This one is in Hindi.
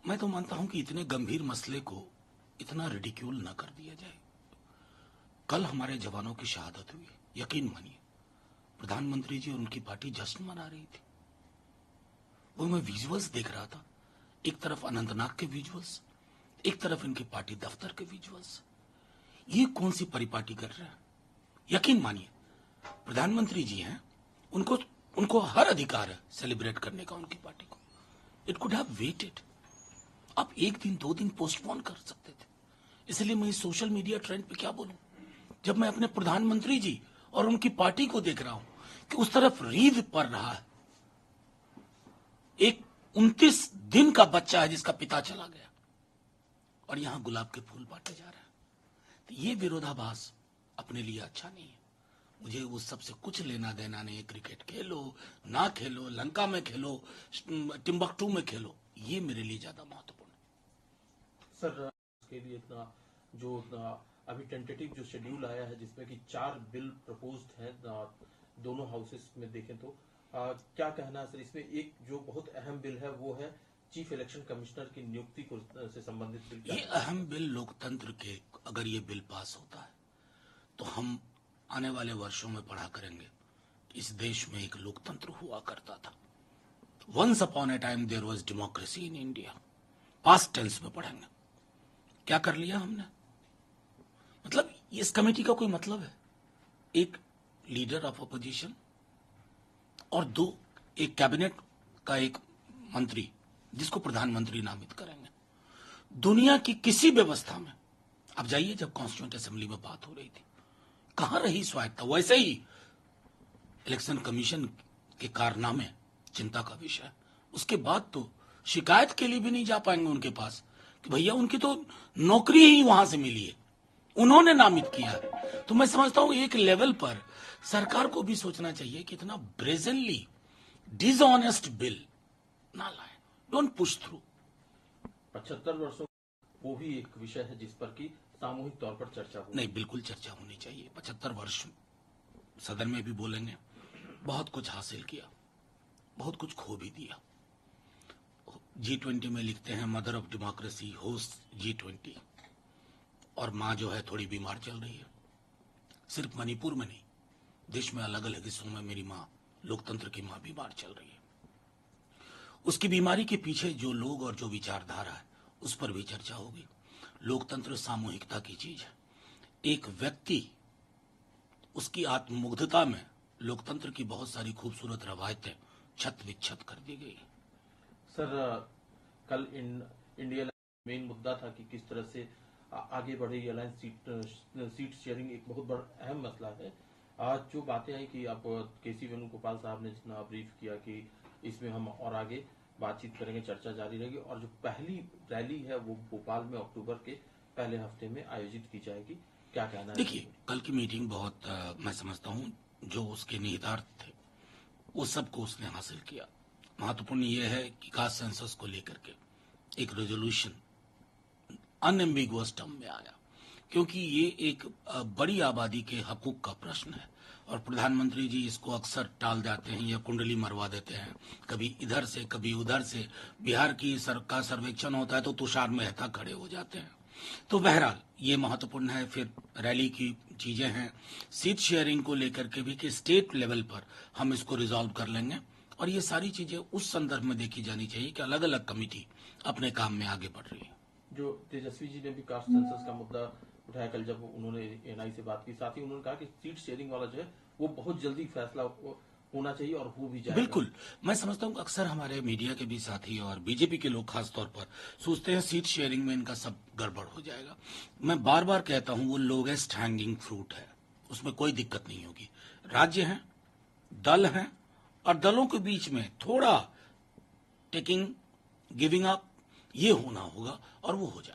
मैं तो मानता हूं कि इतने गंभीर मसले को इतना रिडिक्यूल न कर दिया जाए। कल हमारे जवानों की शहादत हुई, यकीन मानिए प्रधानमंत्री जी और उनकी पार्टी जश्न मना रही थी। वो मैं विजुअल्स देख रहा था, एक तरफ अनंतनाग के विजुअल्स, एक तरफ इनकी पार्टी दफ्तर के विजुअल्स। ये कौन सी परिपाटी कर रहे हैं? यकीन मानिए प्रधानमंत्री जी हैं, उनको हर अधिकार है सेलिब्रेट करने का उनकी पार्टी को। It could have waited. आप एक दिन दो दिन पोस्टपोन कर सकते थे। इसलिए मैं इस सोशल मीडिया ट्रेंड पे क्या बोलूं, जब मैं अपने प्रधानमंत्री जी और उनकी पार्टी को देख रहा हूं कि उस तरफ रीढ़ पड़ रहा है, एक 29 दिन का बच्चा है जिसका पिता चला गया, और यहां गुलाब के फूल बांटे जा रहे हैं। तो ये विरोधाभास अपने लिए अच्छा नहीं है। मुझे उस सब से कुछ लेना देना नहीं है। क्रिकेट खेलो ना खेलो, लंका में खेलो, टिम्बकटू में खेलो, ये मेरे लिए ज्यादा महत्वपूर्ण है। सर, इसके लिए अभी टेंटेटिव जो शेड्यूल आया है जिसमें कि 4 बिल प्रपोज्ड हैं दोनों हाउसेस में देखें तो क्या कहना है सर? इसमें एक जो बहुत अहम बिल है वो है चीफ इलेक्शन कमिश्नर की नियुक्ति को से संबंधित बिल। ये अहम बिल लोकतंत्र के, अगर ये बिल पास होता है तो हम आने वाले वर्षों में पढ़ा करेंगे इस देश में एक लोकतंत्र हुआ करता था। Once upon a time there was democracy in India. Past tense में पढ़ेंगे। क्या कर लिया हमने? मतलब इस कमेटी का कोई मतलब है? एक लीडर ऑफ अपोजिशन और 2 एक कैबिनेट का एक मंत्री जिसको प्रधानमंत्री नामित करेंगे। दुनिया की किसी व्यवस्था में आप जाइए, जब कॉन्स्टिट्यूएंट असेंबली में बात हो रही थी, कहां रही स्वायत्ता? वैसे ही इलेक्शन कमीशन के कारनामे चिंता का विषय। उसके बाद तो शिकायत के लिए भी नहीं जा पाएंगे उनके पास कि भैया उनकी तो नौकरी ही वहां से मिली है, उन्होंने नामित किया है। तो मैं समझता हूं एक लेवल पर सरकार को भी सोचना चाहिए कि इतना ब्रेजनली डिसऑनेस्ट बिल ना लाए। Don't push through. 75 वर्षों वो भी एक विषय है जिस पर कि सामूहिक तौर पर चर्चा हो। नहीं, बिल्कुल चर्चा होनी चाहिए। 75 वर्ष सदन में भी बोलेंगे। बहुत कुछ हासिल किया, बहुत कुछ खो भी दिया। G20 में लिखते हैं mother of democracy host G20, और मां जो है थोड़ी बीमार चल रही है। सिर्फ मणिपुर में नहीं, देश में अलग अलग हिस्सों में मेरी मां, लोकतंत्र की मां, बीमार चल रही है। उसकी बीमारी के पीछे जो लोग और जो विचारधारा है उस पर भी चर्चा होगी। लोकतंत्र सामूहिकता की चीज है। एक व्यक्ति, उसकी आत्ममुग्धता में लोकतंत्र की बहुत सारी खूबसूरत रवायतें छत विच्छत कर दी गई। सर, कल इंडिया मेन मुद्दा था कि किस तरह से आगे बढ़ेगी अलायंस। सीट शेयरिंग एक बहुत बड़ा अहम मसला है। आज जो बातें आई कि आप केसी वेणुगोपाल साहब ने जितना ब्रीफ किया कि इसमें हम और आगे बातचीत करेंगे, चर्चा जारी रहेगी, और जो पहली रैली है वो भोपाल में अक्टूबर के पहले हफ्ते में आयोजित की जाएगी। क्या कहना है? देखिए, कल की मीटिंग बहुत मैं समझता हूं जो उसके निहितार्थ थे वो सबको उसने हासिल किया। महत्वपूर्ण यह है कि कास्ट सेंसस को लेकर के एक रेजोल्यूशन अनएम्बिगुअस टर्म में आया, क्योंकि ये एक बड़ी आबादी के हकूक का प्रश्न है। और प्रधानमंत्री जी इसको अक्सर टाल जाते हैं या कुंडली मरवा देते हैं, कभी इधर से कभी उधर से। बिहार की सरकार सर्वेक्षण होता है तो तुषार मेहता खड़े हो जाते हैं। तो बहरहाल ये महत्वपूर्ण है। फिर रैली की चीजें हैं, सीट शेयरिंग को लेकर के भी कि स्टेट लेवल पर हम इसको रिजॉल्व कर लेंगे, और ये सारी चीजें उस संदर्भ में देखी जानी चाहिए कि अलग अलग कमेटी अपने काम में आगे बढ़ रही है। जो तेजस्वी जी ने भी कास्ट सेंसस का मुद्दा उठाया कल जब उन्होंने एनआई से बात की, साथ ही उन्होंने कहा कि सीट शेयरिंग वाला जो है वो बहुत जल्दी फैसला होना चाहिए और हो भी जाएगा। बिल्कुल, मैं समझता हूं कि अक्सर हमारे मीडिया के भी साथी और बीजेपी के लोग खास तौर पर सोचते हैं सीट शेयरिंग में इनका सब गड़बड़ हो जाएगा। मैं बार बार कहता हूं वो लोगेस्ट हैंगिंग फ्रूट है, उसमें कोई दिक्कत नहीं होगी। राज्य हैं, दल हैं, और दलों के बीच में थोड़ा टेकिंग गिविंग अप ये होना होगा और वो हो जाएगा।